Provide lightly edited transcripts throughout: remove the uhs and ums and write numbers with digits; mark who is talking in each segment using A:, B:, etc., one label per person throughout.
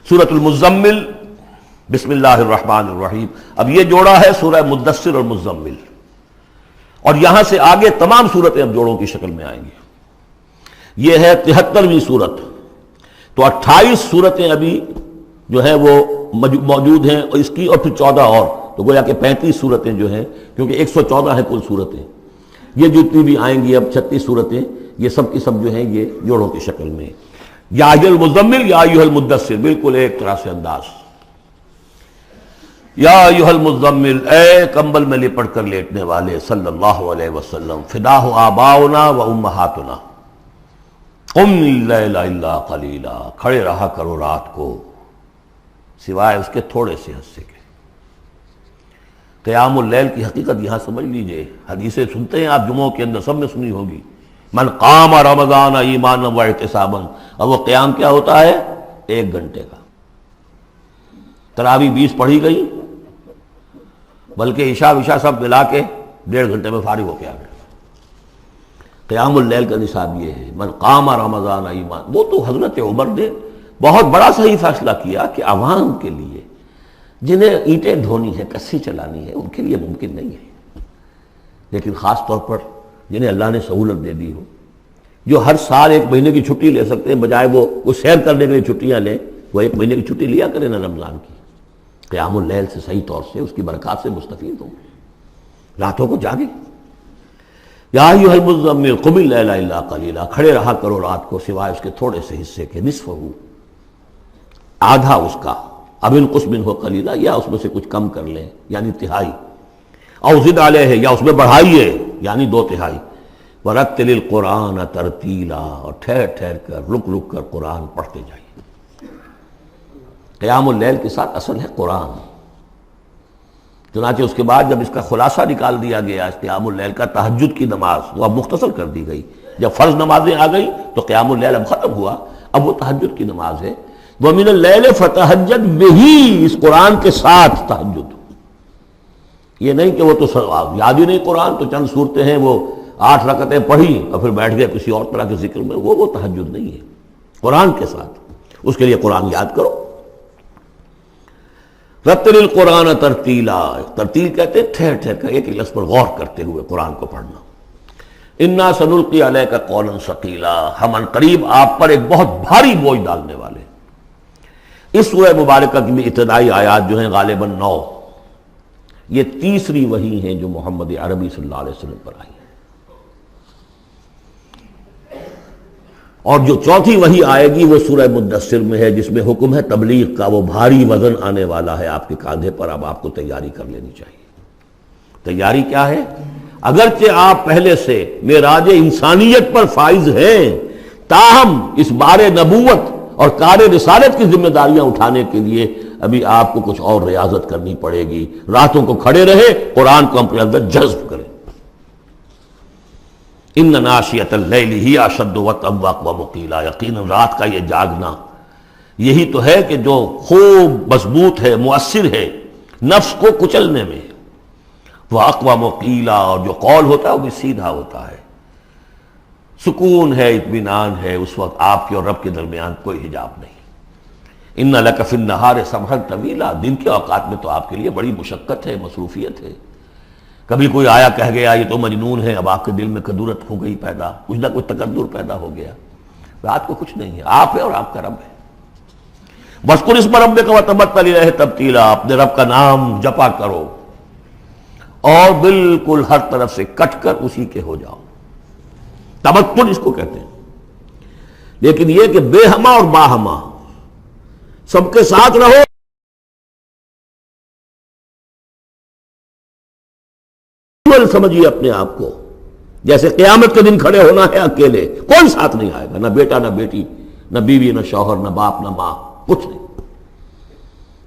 A: سورۃ المزمل، بسم اللہ الرحمن الرحیم. اب یہ جوڑا ہے سورہ مدثر اور مزمل، اور یہاں سے آگے تمام صورتیں اب جوڑوں کی شکل میں آئیں گی. یہ ہے 73ویں صورت. تو 28 صورتیں ابھی جو ہے وہ موجود ہیں، اور اس کی اور پھر 14 اور، تو گویا کہ 35 صورتیں جو ہیں، کیونکہ 114 ہیں کل صورتیں. یہ جتنی بھی آئیں گی اب 36 صورتیں، یہ سب کی سب جو ہیں یہ جوڑوں کی شکل میں. یا ایھا المزمل یا ایھا المدثر، بالکل ایک طرح سے انداز. یا ایھا المزمل، اے کمبل میں لپٹ کر لیٹنے والے، صلی اللہ علیہ وسلم. فداہ آباؤنا و امہاتنا، قم اللیل الا قلیلا، کھڑے رہا کرو رات کو سوائے اس کے تھوڑے سے حصے کے. قیام اللیل کی حقیقت یہاں سمجھ لیجئے. حدیثیں سنتے ہیں آپ جمعوں کے اندر، سب نے سنی ہوگی، من قام رمضان ایمانا و احتسابا. اور وہ قیام کیا ہوتا ہے؟ 1 گھنٹے کا. تراویح 20 پڑھی گئی، بلکہ عشاء وشاء سب ملا کے 1.5 گھنٹے میں فارغ ہو کے آ گئے. قیام اللیل کا نصاب یہ ہے، من قام رمضان ایمان. وہ تو حضرت عمر نے بہت بڑا صحیح فیصلہ کیا کہ عوام کے لیے جنہیں اینٹیں ڈھونی ہے، کسی چلانی ہے، ان کے لیے ممکن نہیں ہے. لیکن خاص طور پر جنہیں اللہ نے سہولت دے دی ہو، جو ہر سال 1 مہینے کی چھٹی لے سکتے ہیں، بجائے وہ کچھ سیر کرنے کے لیے چھٹیاں لیں، وہ 1 مہینے کی چھٹی لیا کریں نا رمضان کی. قیام اللیل سے صحیح طور سے اس کی برکات سے مستفید ہوں، راتوں کو جاگیں. یا ایھا المزمل قم اللیل الا قلیلا، کھڑے رہا کرو رات کو سوائے اس کے تھوڑے سے حصے کے. نصفہ، آدھا اس کا، اب انقص منہ قلیلا، یا اس میں سے کچھ کم کر لیں یعنی تہائی. او زد علیہ، یا اس میں بڑھائیے یعنی 2/3. ورتل القرآن ترتیلا، اور ٹھہر ٹھہر کر رک رک کر قرآن پڑھتے جائیے. قیام اللیل کے ساتھ اصل ہے قرآن. چنانچہ اس کے بعد جب اس کا خلاصہ نکال دیا گیا اس قیام اللیل کا، تہجد کی نماز وہ اب مختصر کر دی گئی. جب فرض نمازیں آ گئی تو قیام اللیل اب ختم ہوا، اب وہ تہجد کی نماز ہے. وَمِنَ اللَّيْلِ فَتَہجد بِهِ، اس قرآن کے ساتھ تہجد. یہ نہیں کہ وہ تو یاد ہی نہیں قرآن، تو چند صورتیں ہیں وہ 8 رکعتیں پڑھی اور پھر بیٹھ گئے کسی اور طرح کے ذکر میں. وہ تہجد نہیں ہے. قرآن کے ساتھ اس کے لیے قرآن یاد کرو. رتل القرآن ترتیلا، ترتیل کہتے ہیں ٹھہر ٹھہر کر ایک لفظ پر غور کرتے ہوئے قرآن کو پڑھنا. انا سنلقی علیک قولا ثقیلا، ہم عنقریب آپ پر ایک بہت بھاری بوجھ ڈالنے والے. اس سورہ مبارکہ کی بھی ابتدائی آیات جو ہیں غالباً 9، یہ تیسری وحی ہیں جو محمد عربی صلی اللہ علیہ وسلم پر آئی ہے. اور جو چوتھی وحی آئے گی وہ سورہ مدثر میں ہے، جس میں حکم ہے تبلیغ کا. وہ بھاری وزن آنے والا ہے آپ کے کاندھے پر، اب آپ کو تیاری کر لینی چاہیے. تیاری کیا ہے؟ اگرچہ آپ پہلے سے معراج انسانیت پر فائز ہیں، تاہم اس بار نبوت اور کار رسالت کی ذمہ داریاں اٹھانے کے لیے ابھی آپ کو کچھ اور ریاضت کرنی پڑے گی. راتوں کو کھڑے رہے، قرآن کو اپنے اندر جذب کریں. ان ناشیۃ اللیل ہی اشد وطئا واقوم قیلا، یقیناً رات کا یہ جاگنا یہی تو ہے کہ جو خوب مضبوط ہے، مؤثر ہے نفس کو کچلنے میں. واقوم قیلا، اور جو قول ہوتا ہے وہ بھی سیدھا ہوتا ہے. سکون ہے، اطمینان ہے، اس وقت آپ کے اور رب کے درمیان کوئی حجاب نہیں. ان لک فی النہار سبحا طویلا، دن کے اوقات میں تو آپ کے لیے بڑی مشقت ہے، مصروفیت ہے. کبھی کوئی آیا کہہ گیا یہ تو مجنون ہے، اب آپ کے دل میں کدورت ہو گئی پیدا، کچھ نہ کچھ تکدر پیدا ہو گیا. رات کو کچھ نہیں ہے، آپ ہے اور آپ کا رب ہے. واذکر اسم ربک وتبتل الیہ تبتیلا، اپنے رب کا نام جپا کرو اور بالکل ہر طرف سے کٹ کر اسی کے ہو جاؤ. تبتل اس کو کہتے ہیں. لیکن یہ کہ بے ہما اور باہما سب کے ساتھ رہو. سمجھیے اپنے آپ کو جیسے قیامت کے دن کھڑے ہونا ہے اکیلے، کوئی ساتھ نہیں آئے گا، نہ بیٹا نہ بیٹی، نہ بیوی نہ شوہر، نہ باپ نہ ماں، کچھ نہیں.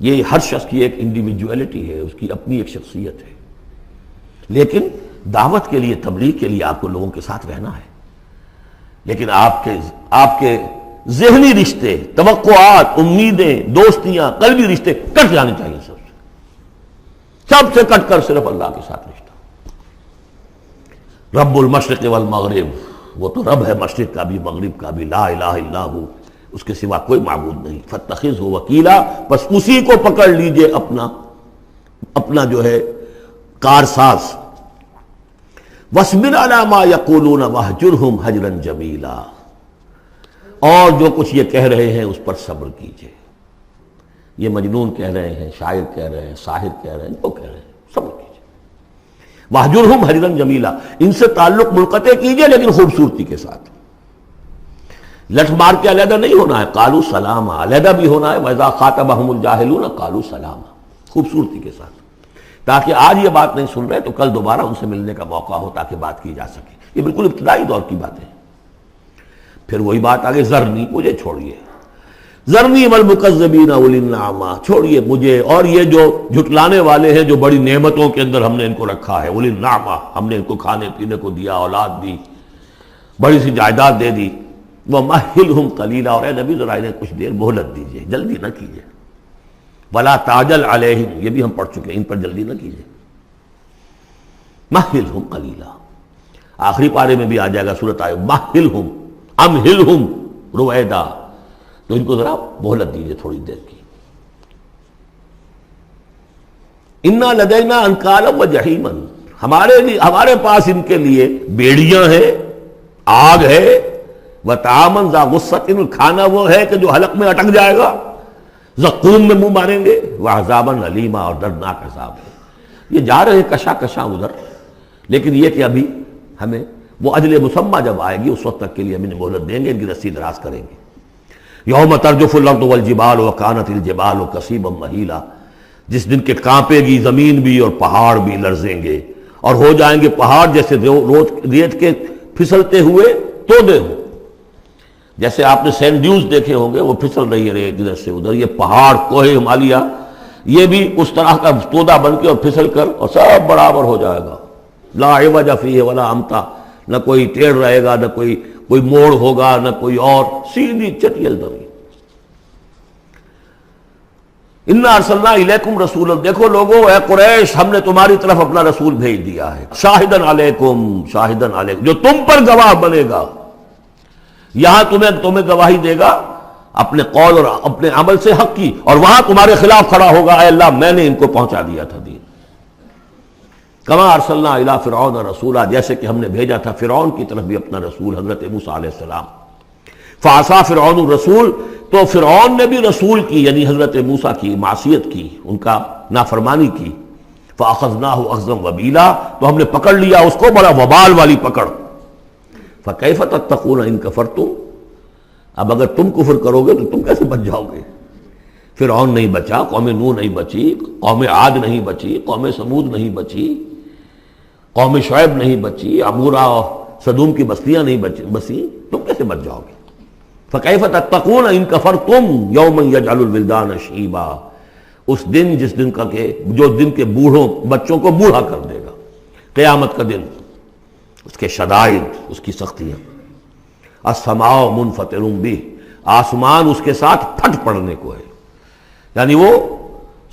A: یہ ہر شخص کی ایک انڈیویجویلٹی ہے، اس کی اپنی ایک شخصیت ہے. لیکن دعوت کے لیے، تبلیغ کے لیے آپ کو لوگوں کے ساتھ رہنا ہے. لیکن آپ کے ذہنی رشتے، توقعات، امیدیں، دوستیاں، قلبی رشتے کٹ جانے چاہیے. سب سے کٹ کر صرف اللہ کے ساتھ رشتہ. رب المشرق والمغرب، وہ تو رب ہے مشرق کا بھی مغرب کا بھی. لا الہ الا ہو، اس کے سوا کوئی معبود نہیں. فاتخذہ وکیلا، بس اسی کو پکڑ لیجئے اپنا جو ہے کارساز. واصبر علی ما یقولون واہجرہم حجرا جمیلا، اور جو کچھ یہ کہہ رہے ہیں اس پر صبر کیجئے. یہ مجنون کہہ رہے ہیں، شاعر کہہ رہے ہیں، ساحر کہہ رہے ہیں، جو کہہ رہے ہیں صبر کیجئے. واہجرہم حجرا جمیلا، ان سے تعلق منقطع کیجئے لیکن خوبصورتی کے ساتھ. لٹ مار کے علیحدہ نہیں ہونا ہے، قالوا سلاما، علیحدہ بھی ہونا ہے. وَإِذَا خَاطَبَهُمُ الْجَاهِلُونَ قَالُوا سَلَامًا، خوبصورتی کے ساتھ، تاکہ آج یہ بات نہیں سن رہے تو کل دوبارہ ان سے ملنے کا موقع ہو تاکہ بات کی جا سکے. یہ بالکل ابتدائی دور کی باتیں ہیں. پھر وہی بات آگے، ذرنی، مجھے چھوڑیے، ذرنی والمکذبین اولی النعمہ، چھوڑیے مجھے اور یہ جو جھٹلانے والے ہیں جو بڑی نعمتوں کے اندر ہم نے ان کو رکھا ہے. اولی النعمہ، ہم نے ان کو کھانے پینے کو دیا، اولاد دی، بڑی سی جائیداد دے دی. وَمَهِّلْهُمْ قَلِيلًا، اور اے نبی ذرا انہیں کچھ دیر مہلت دیجیے، جلدی نہ کیجیے. وَلَا تَعْجَلْ عَلَيْهِمْ، یہ بھی ہم پڑھ چکے ہیں، ان پر جلدی نہ کیجیے. مَهِّلْهُمْ قَلِيلًا، آخری پارے میں بھی آ جائے گا سورۃ آئے مَهِّلْهُمْ أَمْهِلْهُمْ رُوَیدًا، تو ان کو ذرا مہلت دیجیے تھوڑی دیر کی. اِنَّا لَدَيْنَا أَنْكَالًا وَجَحِيمًا، ہمارے پاس ان کے لیے بیڑیاں ہیں، آگ ہے. وَطَعَامًا ذَا غُصَّةٍ، کھانا وہ ہے کہ جو حلق میں اٹک جائے گا، زقوم میں منہ ماریں گے. وَعَذَابًا أَلِيمًا، اور دردناک عذاب ہے. یہ جا رہے ہیں کشا کشا ادھر، لیکن یہ کہ ابھی ہمیں وہ اجل مسمى جب آئے گی اس وقت تک کے لیے ہم انہیں مہلت دیں گے، ان کی رسی دراز کریں گے. یوم ترجف الارض والجبال وکانت الجبال کثیبا مہیلا، جس دن کے کانپے گی زمین بھی اور پہاڑ بھی لرزیں گے، اور ہو جائیں گے پہاڑ جیسے ریت کے پھسلتے ہوئے تودے ہوں. جیسے آپ نے سینڈ ڈیوز دیکھے ہوں گے، وہ پھسل رہی ہے ریت ادھر سے ادھر. یہ پہاڑ کوہ ہمالیہ یہ بھی اس طرح کا تودا بن کے اور پھسل کر اور سب برابر ہو جائے گا. لا عوج فیہ ولا امتا، نہ کوئی ٹیڑھ رہے گا، نہ کوئی موڑ ہوگا، نہ کوئی اور، سیدھی چٹیل زمین. انا ارسلنا الیکم رسولا، دیکھو لوگوں، اے قریش، ہم نے تمہاری طرف اپنا رسول بھیج دیا ہے. شاہدن علیکم، شاہدن علیکم، جو تم پر گواہ بنے گا. یہاں تمہیں گواہی دے گا اپنے قول اور اپنے عمل سے حق کی، اور وہاں تمہارے خلاف کھڑا ہوگا، اے اللہ میں نے ان کو پہنچا دیا تھا دین. کما ارسلنا الی فرعون رسولا، جیسے کہ ہم نے بھیجا تھا فرعون کی طرف بھی اپنا رسول حضرت موسیٰ علیہ السلام. فعصا فرعون الرسول، تو فرعون نے بھی رسول کی یعنی حضرت موسیٰ کی معصیت کی، ان کا نافرمانی کی. فاخذناہ اخذا وبیلا، تو ہم نے پکڑ لیا اس کو بڑا وبال والی پکڑ. فکیف تتقون ان کفرتم، اب اگر تم کفر کرو گے تو تم کیسے بچ جاؤ گے؟ فرعون نہیں بچا، قوم نوح نہیں بچی، قوم عاد نہیں بچی، قوم سمود نہیں بچی، قوم شعیب نہیں بچی، عمورہ اور صدوم کی بستیاں نہیں بسی، تم کیسے بچ جاؤ گے؟ فکیف تتقون ان کفرتم یوما یجعل الولدان شیبا، اس دن جس دن کا کہ جو دن کے بوڑھوں بچوں کو بوڑھا کر دے گا، قیامت کا دن، اس کے شدائد، اس کی سختیاں. السماء منفطر بہ، آسمان اس کے ساتھ پھٹ پڑنے کو ہے، یعنی وہ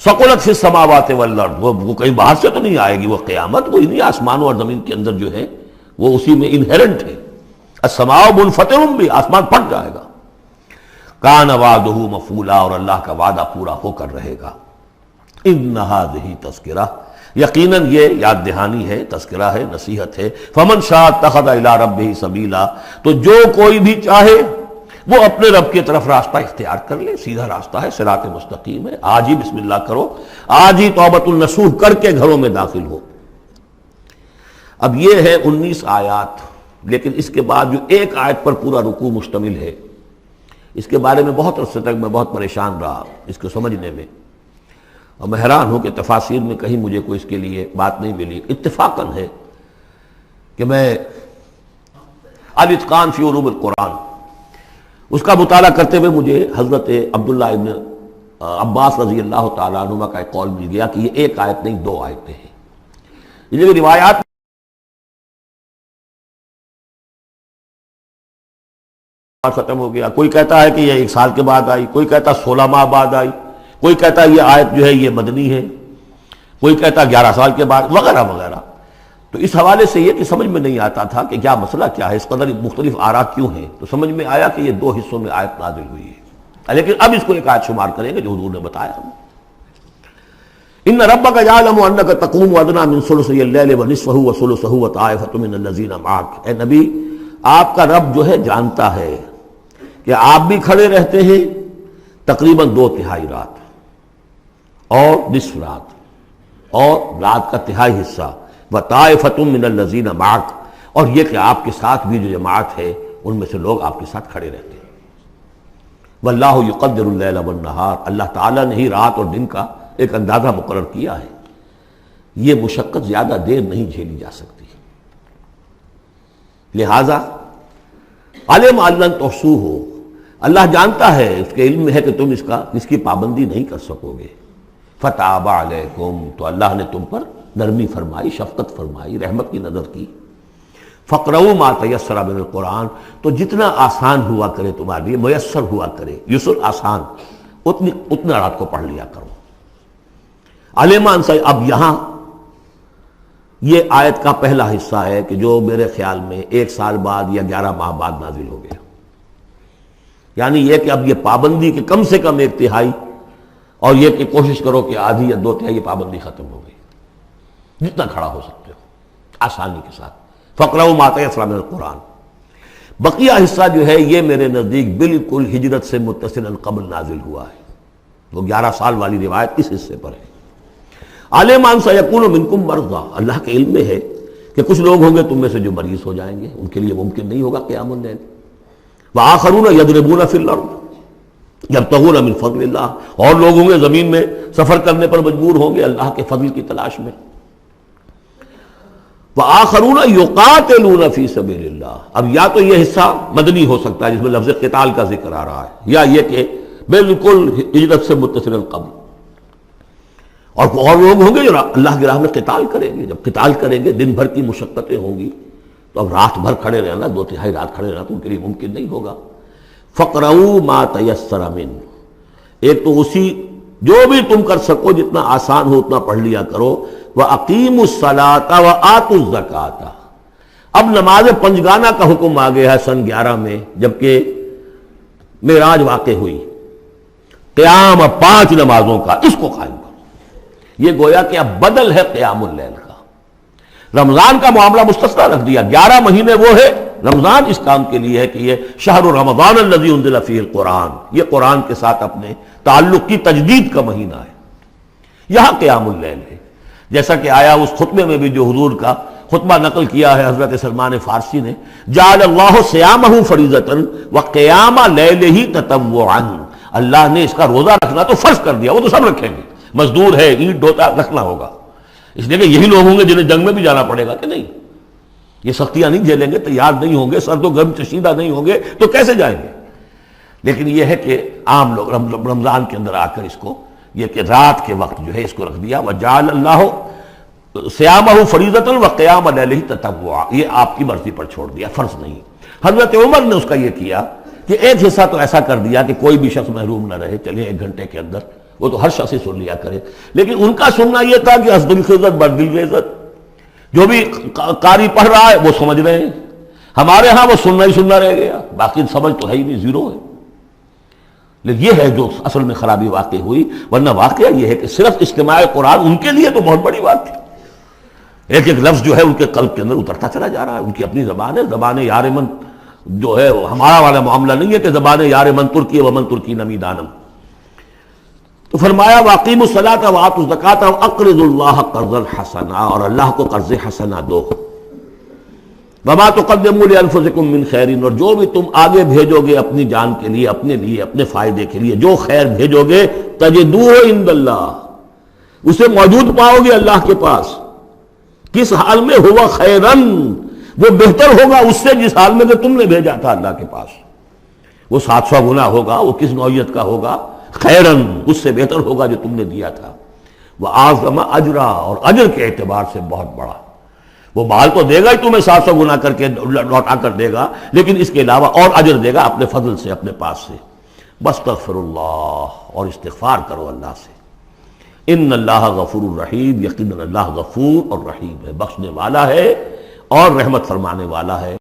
A: ثقلت فی السماوات والارض، وہ کہیں باہر سے تو نہیں آئے گی، وہ قیامت وہ انہی آسمانوں اور زمین کے اندر جو ہے وہ اسی میں انہیرنٹ ہے. السماء منفطر بہ، آسمان پھٹ جائے گا. کان وعدہ مفعولا، اور اللہ کا وعدہ پورا ہو کر رہے گا. ان ھذہ تذکرہ، یقیناً یہ یاد دہانی ہے، تذکرہ ہے، نصیحت ہے. فمن شاء اتخذ الی ربہ سبیلا، تو جو کوئی بھی چاہے وہ اپنے رب کی طرف راستہ اختیار کر لے، سیدھا راستہ ہے، صراط مستقیم ہے. آج ہی بسم اللہ کرو، آج ہی توبۃ النصوح کر کے گھروں میں داخل ہو. اب یہ ہے 19 آیات، لیکن اس کے بعد جو ایک آیت پر پورا رکوع مشتمل ہے، اس کے بارے میں بہت عرصے تک میں بہت پریشان رہا اس کو سمجھنے میں، اور میں حیران ہوں کہ تفاسیر میں کہیں مجھے کوئی اس کے لیے بات نہیں ملی. اتفاقاً ہے کہ میں الاتقان فی علوم القرآن اس کا مطالعہ کرتے ہوئے مجھے حضرت عبداللہ ابن عباس رضی اللہ تعالیٰ عنہما کا ایک قول مل گیا کہ یہ ایک آیت نہیں 2 آیتیں ہیں. یہ جو روایات ختم ہو گیا، کوئی کہتا ہے کہ یہ 1 سال کے بعد آئی، کوئی کہتا 16 ماہ بعد آئی، کوئی کہتا یہ آیت جو ہے یہ مدنی ہے، کوئی کہتا 11 سال کے بعد، وغیرہ وغیرہ. تو اس حوالے سے یہ کہ سمجھ میں نہیں آتا تھا کہ کیا مسئلہ کیا ہے، اس قدر مختلف آراء کیوں ہیں، تو سمجھ میں آیا کہ یہ دو حصوں میں آیت نازل ہوئی ہے، لیکن اب اس کو ایک آیت شمار کریں گے جو حضور نے بتایا ہمیں۔ ان ربک یعلم انک تقوم ادنی من ثلثی اللیل ونصفہ وثلثہ وطائفۃ من الذین معک، اے نبی آپ کا رب جو ہے جانتا ہے کہ آپ بھی کھڑے رہتے ہیں تقریباً 2/3 رات اور نصف رات اور رات کا تہائی حصہ، وطائفۃ من الذین معک، اور یہ کہ آپ کے ساتھ بھی جو جماعت ہے ان میں سے لوگ آپ کے ساتھ کھڑے رہتے ہیں۔ واللہ یقدر اللیل والنہار، اللہ تعالیٰ نے ہی رات اور دن کا ایک اندازہ مقرر کیا ہے، یہ مشقت زیادہ دیر نہیں جھیلی جا سکتی، لہذا علم ان لن تحصوہ، اللہ جانتا ہے، اس کے علم میں ہے کہ تم اس کی پابندی نہیں کر سکو گے۔ فتاب علیکم، تو اللہ نے تم پر نرمی فرمائی، شفقت فرمائی، رحمت کی نظر کی۔ فقرؤوا ما تیسر من القرآن، تو جتنا آسان ہوا کرے تمہارے لیے، میسر ہوا کرے، یسر آسان، اتنا رات کو پڑھ لیا کرو۔ علمان سے اب یہاں یہ آیت کا پہلا حصہ ہے کہ جو میرے خیال میں 1 سال بعد یا 11 ماہ بعد نازل ہو گیا، یعنی یہ کہ اب یہ پابندی کہ کم سے کم 1/3 اور یہ کہ کوشش کرو کہ آدھی یا 2/3 یہ پابندی ختم ہو گئی، جتنا کھڑا ہو سکتے ہو آسانی کے ساتھ۔ فقرؤوا ما تیسر من القرآن، بقیہ حصہ جو ہے یہ میرے نزدیک بالکل ہجرت سے متصل قبل نازل ہوا ہے، وہ 11 سال والی روایت اس حصے پر ہے۔ علم ان سیکون منکم مرضی، اللہ کے علم میں ہے کہ کچھ لوگ ہوں گے تم میں سے جو مریض ہو جائیں گے، ان کے لیے ممکن نہیں ہوگا قیام اللیل۔ وآخرون یضربون فی الارض یبتغون من فضل اللہ، اور لوگ ہوں گے زمین میں سفر کرنے پر مجبور ہوں گے اللہ کے فضل کی تلاش میں۔ وآخرون یقاتلون فی سبیل اللہ، اب یا تو یہ حصہ مدنی ہو سکتا ہے جس میں لفظ قتال کا ذکر آ رہا ہے، یا یہ کہ بالکل ہجرت سے متصل قبل، اور لوگ ہوں گے جو اللہ کی راہ میں قتال کریں گے۔ جب قتال کریں گے دن بھر کی مشقتیں ہوں گی، تو اب رات بھر کھڑے رہنا، 2/3 رات کھڑے رہنا تو ان کے لیے ممکن نہیں ہوگا۔ فقرؤوا ما تیسر من، ایک تو اسی جو بھی تم کر سکو جتنا آسان ہو اتنا پڑھ لیا کرو۔ وَأَقِیمُوا الصَّلَاةَ وَآتُوا الزَّکَاةَ، اب نماز پنجگانہ کا حکم آ گیا ہے سن 11 میں، جبکہ معراج واقع ہوئی، قیام 5 نمازوں کا، اس کو قائم کرو۔ یہ گویا کہ اب بدل ہے قیام اللیل کا، رمضان کا معاملہ مستثنیٰ رکھ دیا، 11 مہینے وہ ہے، رمضان اس کام کے لیے ہے کہ یہ شہر رمضان الذی انزل فیہ القرآن، یہ قرآن کے ساتھ اپنے تعلق کی تجدید کا مہینہ ہے، یہاں قیام اللیل ہے۔ جیسا کہ آیا اس خطبے میں بھی جو حضور کا خطبہ نقل کیا ہے حضرت سلمان فارسی نے، جعل اللہ صیامہ فریضۃ وقیام لیلہ تطوعا، اللہ نے اس کا روزہ رکھنا تو فرض کر دیا، وہ تو سب رکھیں گے، مزدور ہے، اینٹ ڈھوتا رکھنا ہوگا، اس لیے کہ یہی لوگ ہوں گے جنہیں جنگ میں بھی جانا پڑے گا کہ نہیں، یہ سختیاں نہیں جھیلیں گے، تیار نہیں ہوں گے، سرد و گرم چشیدہ نہیں ہوں گے تو کیسے جائیں گے۔ لیکن یہ ہے کہ عام لوگ رمضان کے اندر آ کر اس کو یہ کہ رات کے وقت جو ہے اس کو رکھ دیا، وجعل اللہ صیامہ فریضۃ وقیام لیلہ تطوعا، یہ آپ کی مرضی پر چھوڑ دیا، فرض نہیں۔ حضرت عمر نے اس کا یہ کیا کہ ایک حصہ تو ایسا کر دیا کہ کوئی بھی شخص محروم نہ رہے، چلیں 1 گھنٹے کے اندر وہ تو ہر شخص ہی سن لیا کرے، لیکن ان کا سننا یہ تھا کہ حسب الخزت بردل عزت، جو بھی قاری پڑھ رہا ہے وہ سمجھ رہے ہیں، ہمارے ہاں وہ سننا ہی سننا رہ گیا، باقی سمجھ تو ہے ہی نہیں، زیرو ہے۔ لیکن یہ ہے جو اصل میں خرابی واقع ہوئی، ورنہ واقعہ یہ ہے کہ صرف استماع قرآن ان کے لیے تو بہت بڑی بات تھی، ایک ایک لفظ جو ہے ان کے قلب کے اندر اترتا چلا جا رہا ہے، ان کی اپنی زبان ہے، زبان یار من جو ہے ہمارا والا معاملہ نہیں ہے کہ زبان یار من ترکی ومن ترکی نمی دانم۔ تو فرمایا واقیموا الصلاۃ وآتوا الزکاۃ واقرضوا اللہ قرضا حسنا، اور اللہ کو قرض حسنا دو۔ وما تقدموا لانفسکم من خیر، اور جو بھی تم آگے بھیجو گے اپنی جان کے لیے، اپنے فائدے کے لیے جو خیر بھیجو گے، تجدوہ عند اللہ، اسے موجود پاؤ گے اللہ کے پاس، کس حال میں؟ ہوا خیرن، وہ بہتر ہوگا اس سے جس حال میں کہ تم نے بھیجا تھا اللہ کے پاس، وہ 700 گنا ہوگا، وہ کس نوعیت کا ہوگا؟ خیرن، اس سے بہتر ہوگا جو تم نے دیا تھا۔ وَأَعْظَمَ أَجْرًا، اور اجر کے اعتبار سے بہت بڑا، وہ مال تو دے گا ہی تمہیں 700 گنا کر کے لوٹا کر دے گا، لیکن اس کے علاوہ اور اجر دے گا اپنے فضل سے، اپنے پاس سے۔ بستغفر اللہ، اور استغفار کرو اللہ سے، ان اللہ غفور الرحیم، یقیناً اللہ غفور اور رحیم ہے، بخشنے والا ہے اور رحمت فرمانے والا ہے۔